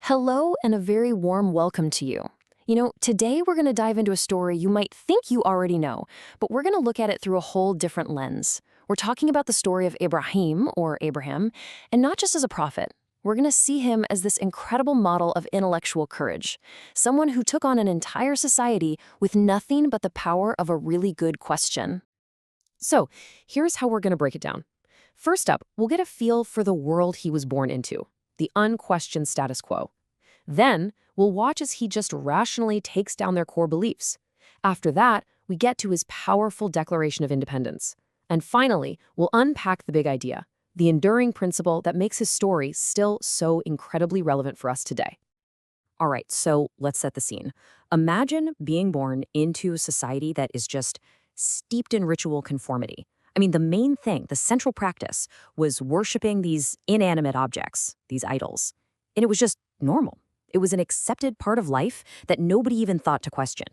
Hello and a very warm welcome to you. Today we're going to dive into a story you might think you already know, but we're going to look at it through a whole different lens. We're talking about the story of Ibrahim, or Abraham, and not just as a prophet. We're going to see him as this incredible model of intellectual courage, someone who took on an entire society with nothing but the power of a really good question. So, here's how we're going to break it down. First up, we'll get a feel for the world he was born into, the unquestioned status quo. Then, we'll watch as he just rationally takes down their core beliefs. After that, we get to his powerful declaration of independence. And finally, we'll unpack the big idea, the enduring principle that makes his story still so incredibly relevant for us today. All right, so let's set the scene. Imagine being born into a society that is just steeped in ritual conformity. The main thing, the central practice, was worshiping these inanimate objects, these idols. And it was just normal. It was an accepted part of life that nobody even thought to question.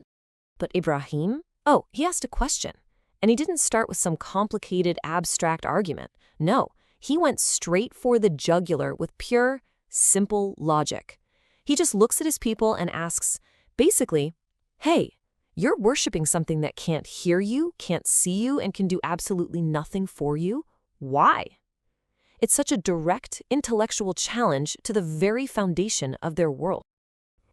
But Ibrahim? Oh, he asked a question. And he didn't start with some complicated, abstract argument. No, he went straight for the jugular with pure, simple logic. He just looks at his people and asks, basically, hey, you're worshiping something that can't hear you, can't see you, and can do absolutely nothing for you. Why? It's such a direct, intellectual challenge to the very foundation of their world.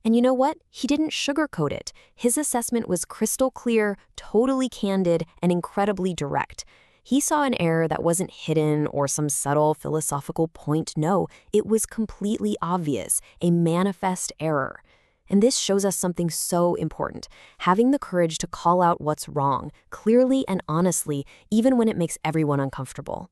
And you know what? He didn't sugarcoat it. His assessment was crystal clear, totally candid, and incredibly direct. He saw an error that wasn't hidden or some subtle philosophical point. No, it was completely obvious, a manifest error. And this shows us something so important, having the courage to call out what's wrong, clearly and honestly, even when it makes everyone uncomfortable.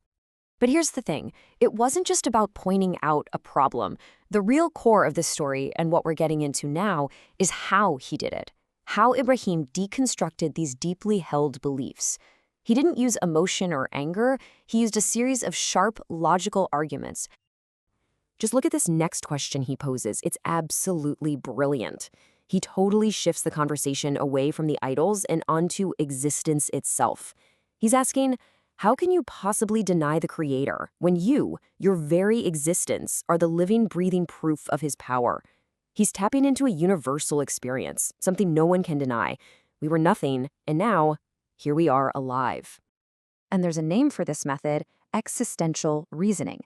But here's the thing, it wasn't just about pointing out a problem. The real core of this story, and what we're getting into now, is how he did it. How Ibrahim deconstructed these deeply held beliefs. He didn't use emotion or anger, he used a series of sharp, logical arguments. Just look at this next question he poses. It's absolutely brilliant. He totally shifts the conversation away from the idols and onto existence itself. He's asking, how can you possibly deny the Creator when you, your very existence, are the living, breathing proof of His power? He's tapping into a universal experience, something no one can deny. We were nothing, and now, here we are alive. And there's a name for this method, existential reasoning.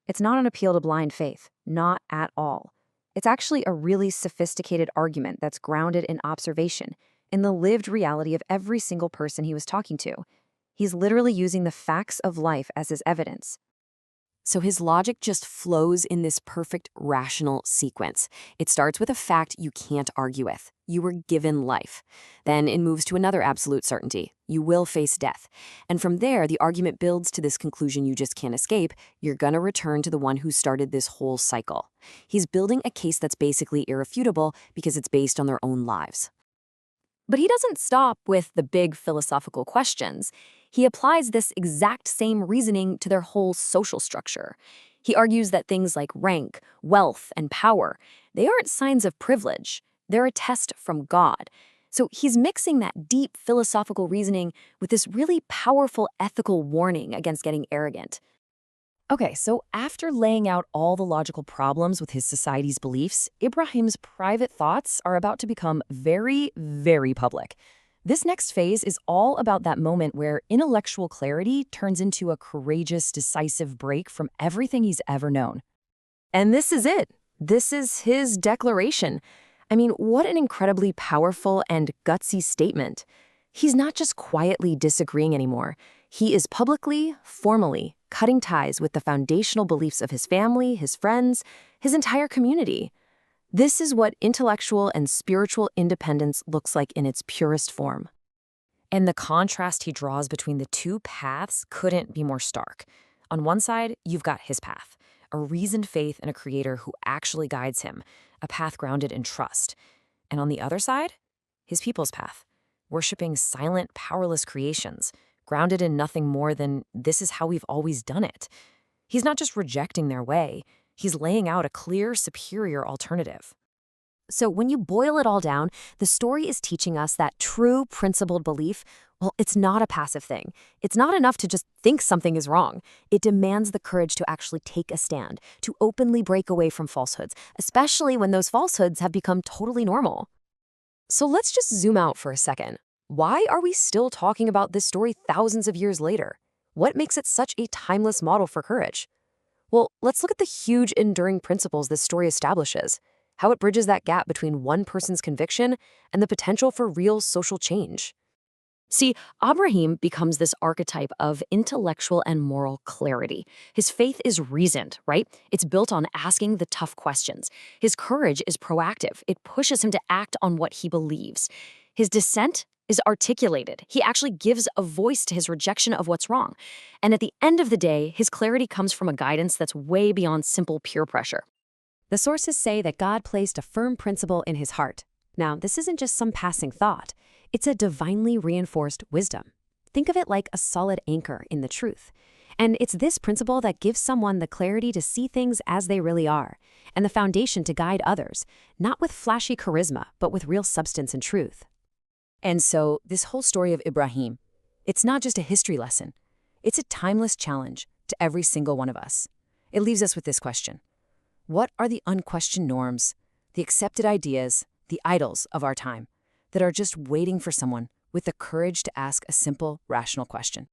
It's not an appeal to blind faith, not at all. It's actually a really sophisticated argument that's grounded in observation, in the lived reality of every single person he was talking to. He's literally using the facts of life as his evidence. So his logic just flows in this perfect rational sequence. It starts with a fact you can't argue with. You were given life. Then it moves to another absolute certainty. You will face death. And from there, the argument builds to this conclusion you just can't escape. You're gonna return to the one who started this whole cycle. He's building a case that's basically irrefutable because it's based on their own lives. But he doesn't stop with the big philosophical questions. He applies this exact same reasoning to their whole social structure. He argues that things like rank, wealth, and power, they aren't signs of privilege. They're a test from God. So he's mixing that deep philosophical reasoning with this really powerful ethical warning against getting arrogant. Okay, so after laying out all the logical problems with his society's beliefs, Ibrahim's private thoughts are about to become very, very public. This next phase is all about that moment where intellectual clarity turns into a courageous, decisive break from everything he's ever known. And this is it. This is his declaration. What an incredibly powerful and gutsy statement. He's not just quietly disagreeing anymore. He is publicly, formally, cutting ties with the foundational beliefs of his family, his friends, his entire community. This is what intellectual and spiritual independence looks like in its purest form. And the contrast he draws between the two paths couldn't be more stark. On one side, you've got his path, a reasoned faith in a creator who actually guides him, a path grounded in trust. And on the other side, his people's path, worshiping silent, powerless creations, grounded in nothing more than this is how we've always done it. He's not just rejecting their way, he's laying out a clear, superior alternative. So when you boil it all down, the story is teaching us that true principled belief, well, it's not a passive thing. It's not enough to just think something is wrong. It demands the courage to actually take a stand, to openly break away from falsehoods, especially when those falsehoods have become totally normal. So let's just zoom out for a second. Why are we still talking about this story thousands of years later? What makes it such a timeless model for courage? Well, let's look at the huge enduring principles this story establishes, how it bridges that gap between one person's conviction and the potential for real social change. See, Ibrahim becomes this archetype of intellectual and moral clarity. His faith is reasoned, right? It's built on asking the tough questions. His courage is proactive. It pushes him to act on what he believes. His dissent is articulated. He actually gives a voice to his rejection of what's wrong. And at the end of the day, his clarity comes from a guidance that's way beyond simple peer pressure. The sources say that God placed a firm principle in his heart. Now, this isn't just some passing thought. It's a divinely reinforced wisdom. Think of it like a solid anchor in the truth. And it's this principle that gives someone the clarity to see things as they really are, and the foundation to guide others, not with flashy charisma, but with real substance and truth. And so, this whole story of Ibrahim, it's not just a history lesson. It's a timeless challenge to every single one of us. It leaves us with this question. What are the unquestioned norms, the accepted ideas, the idols of our time that are just waiting for someone with the courage to ask a simple, rational question?